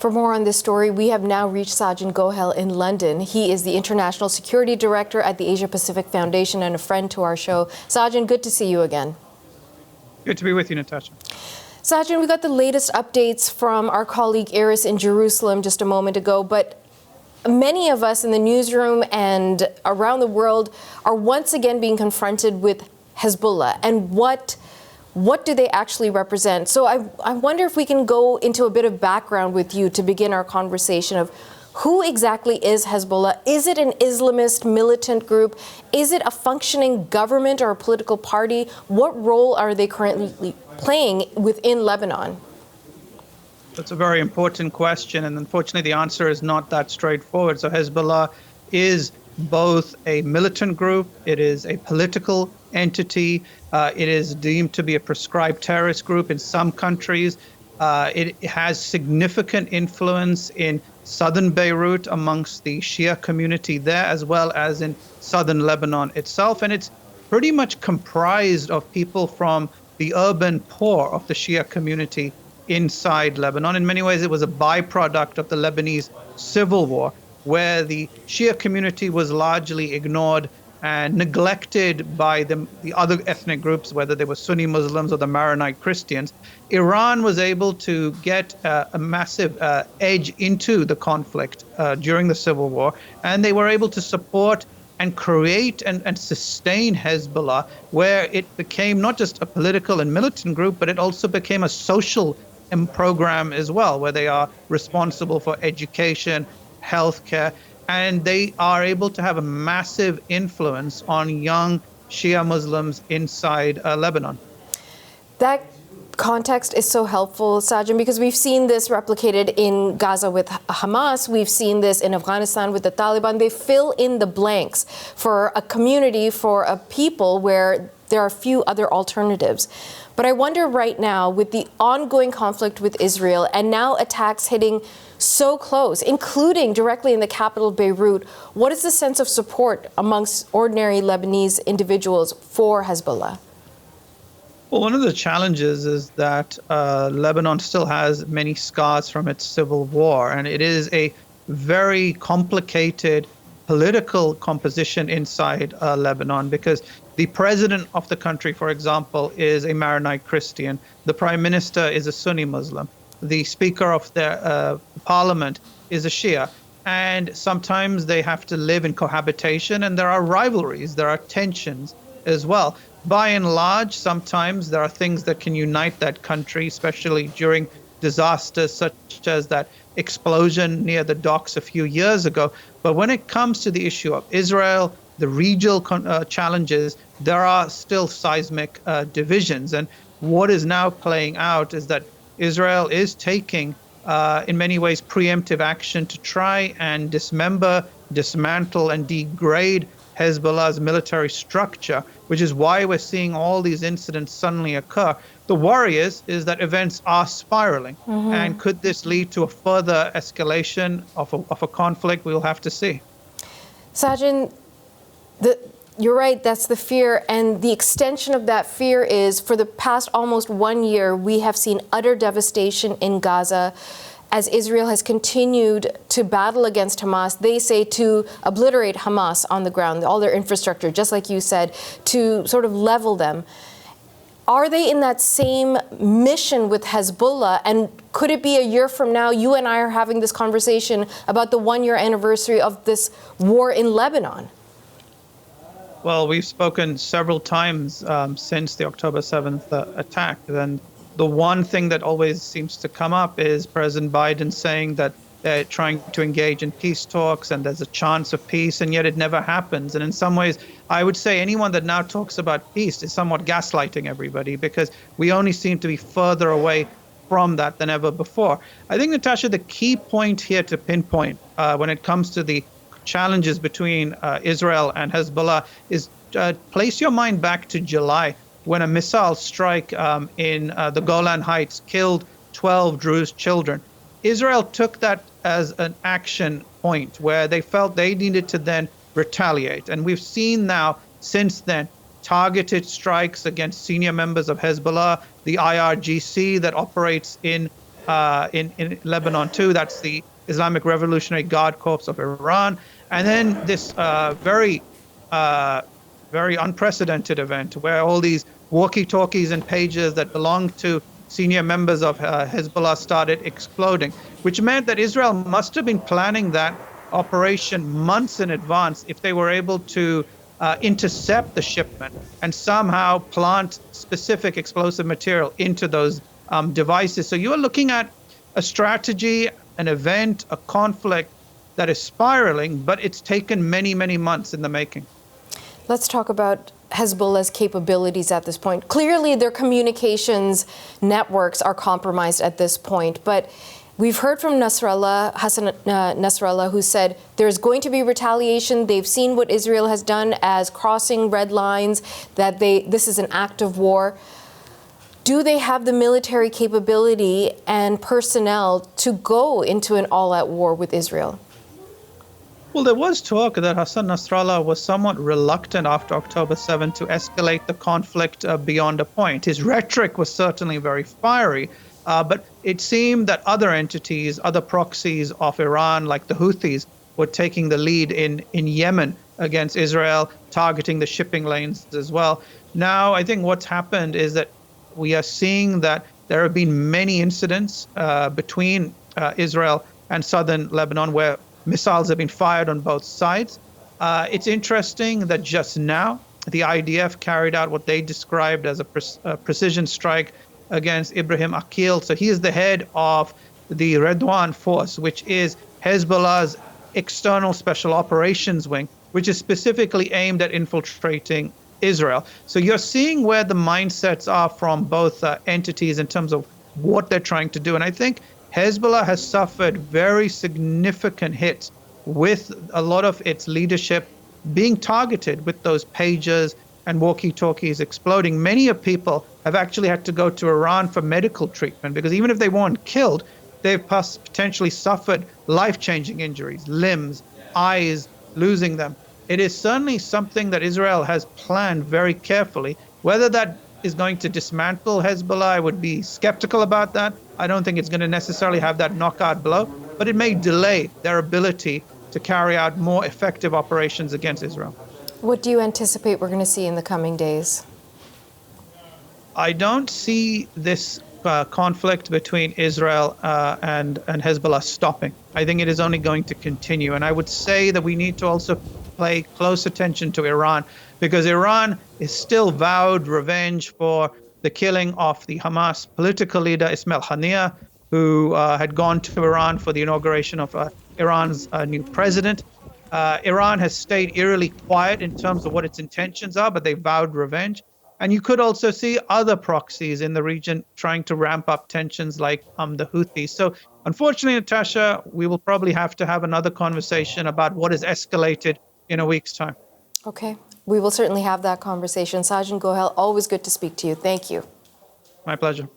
For more on this story, we have now reached Sajjan Gohel in London. He is the International Security Director at the Asia Pacific Foundation and a friend to our show. Sajjan, good to see you again. Good to be with you, Natasha. Sajjan, we got the latest updates from our colleague Iris in Jerusalem just a moment ago, but many of us in the newsroom and around the world are once again being confronted with Hezbollah and what do they actually represent? So I wonder if we can go into a bit of background with you to begin our conversation of who exactly is Hezbollah? Is it an Islamist militant group? Is it a functioning government or a political party? What role are they currently playing within Lebanon? That's a very important question, and unfortunately the answer is not that straightforward. So Hezbollah is both a militant group, it is a political entity, it is deemed to be a prescribed terrorist group in some countries. It has significant influence in southern Beirut amongst the Shia community there, as well as in southern Lebanon itself. And it's pretty much comprised of people from the urban poor of the Shia community inside Lebanon. In many ways, it was a byproduct of the Lebanese civil war, where the Shia community was largely ignored and neglected by the other ethnic groups, whether they were Sunni Muslims or the Maronite Christians. Iran was able to get a massive edge into the conflict during the civil war, and they were able to support and create and sustain Hezbollah, where it became not just a political and militant group, but it also became a social program as well, where they are responsible for education, healthcare, and they are able to have a massive influence on young Shia Muslims inside Lebanon. That context is so helpful, Sajjan, because we've seen this replicated in Gaza with Hamas. We've seen this in Afghanistan with the Taliban. They fill in the blanks for a community, for a people where there are few other alternatives. But I wonder right now, with the ongoing conflict with Israel and now attacks hitting so close, including directly in the capital, Beirut, what is the sense of support amongst ordinary Lebanese individuals for Hezbollah? Well, one of the challenges is that Lebanon still has many scars from its civil war, and it is a very complicated political composition inside Lebanon, because the president of the country, for example, is a Maronite Christian. The prime minister is a Sunni Muslim. The speaker of the parliament is a Shia. And sometimes they have to live in cohabitation, and there are rivalries, there are tensions as well. By and large, sometimes there are things that can unite that country, especially during disasters such as that explosion near the docks a few years ago. But when it comes to the issue of Israel, the regional challenges, there are still seismic divisions. And what is now playing out is that Israel is taking, in many ways, preemptive action to try and dismember, dismantle, and degrade Hezbollah's military structure, which is why we're seeing all these incidents suddenly occur. The worry is that events are spiraling. And could this lead to a further escalation of a conflict? We'll have to see. Sajjan, you're right, that's the fear. And the extension of that fear is, for the past almost 1 year, we have seen utter devastation in Gaza as Israel has continued to battle against Hamas. They say to obliterate Hamas on the ground, all their infrastructure, just like you said, to sort of level them. Are they in that same mission with Hezbollah? And could it be a year from now, you and I are having this conversation about the 1-year anniversary of this war in Lebanon? Well, we've spoken several times since the October 7th attack. And the one thing that always seems to come up is President Biden saying that they're trying to engage in peace talks and there's a chance of peace, and yet it never happens. And in some ways, I would say anyone that now talks about peace is somewhat gaslighting everybody, because we only seem to be further away from that than ever before. I think, Natasha, the key point here to pinpoint when it comes to the challenges between Israel and Hezbollah is place your mind back to July, when a missile strike in the Golan Heights killed 12 Druze children. Israel took that as an action point where they felt they needed to then retaliate. And we've seen now, since then, targeted strikes against senior members of Hezbollah, the IRGC that operates in in Lebanon too. That's the Islamic Revolutionary Guard Corps of Iran. And then this very unprecedented event where all these walkie-talkies and pages that belonged to senior members of Hezbollah started exploding, which meant that Israel must have been planning that operation months in advance if they were able to intercept the shipment and somehow plant specific explosive material into those devices. So you are looking at a strategy, an event, a conflict that is spiraling, but it's taken many, many months in the making. Let's talk about Hezbollah's capabilities at this point. Clearly, their communications networks are compromised at this point, but we've heard from Hassan Nasrallah, who said there's going to be retaliation. They've seen what Israel has done as crossing red lines, that this is an act of war. Do they have the military capability and personnel to go into an all-out war with Israel? Well, there was talk that Hassan Nasrallah was somewhat reluctant after October 7 to escalate the conflict beyond a point. His rhetoric was certainly very fiery, but it seemed that other entities, other proxies of Iran, like the Houthis, were taking the lead in Yemen against Israel, targeting the shipping lanes as well. Now, I think what's happened is that we are seeing that there have been many incidents between Israel and southern Lebanon where missiles have been fired on both sides. It's interesting that just now the IDF carried out what they described as a precision strike against Ibrahim Akil. So he is the head of the Redwan force, which is Hezbollah's external special operations wing, which is specifically aimed at infiltrating Israel. So you're seeing where the mindsets are from both entities in terms of what they're trying to do. And I think Hezbollah has suffered very significant hits with a lot of its leadership being targeted with those pagers and walkie-talkies exploding. Many of people have actually had to go to Iran for medical treatment because even if they weren't killed, they've potentially suffered life-changing injuries, limbs, eyes, losing them. It is certainly something that Israel has planned very carefully. Whether that is going to dismantle Hezbollah, I would be skeptical about that. I don't think it's going to necessarily have that knockout blow, but it may delay their ability to carry out more effective operations against Israel. What do you anticipate we're going to see in the coming days? I don't see this conflict between Israel and Hezbollah stopping. I think it is only going to continue. And I would say that we need to also pay close attention to Iran, because Iran is still vowed revenge for the killing of the Hamas political leader Ismail Haniyeh, who had gone to Iran for the inauguration of Iran's new president. Iran has stayed eerily quiet in terms of what its intentions are, but they vowed revenge. And you could also see other proxies in the region trying to ramp up tensions like the Houthis. So unfortunately, Natasha, we will probably have to have another conversation about what has escalated in a week's time. Okay. We will certainly have that conversation. Sajjan Gohel, always good to speak to you. Thank you. My pleasure.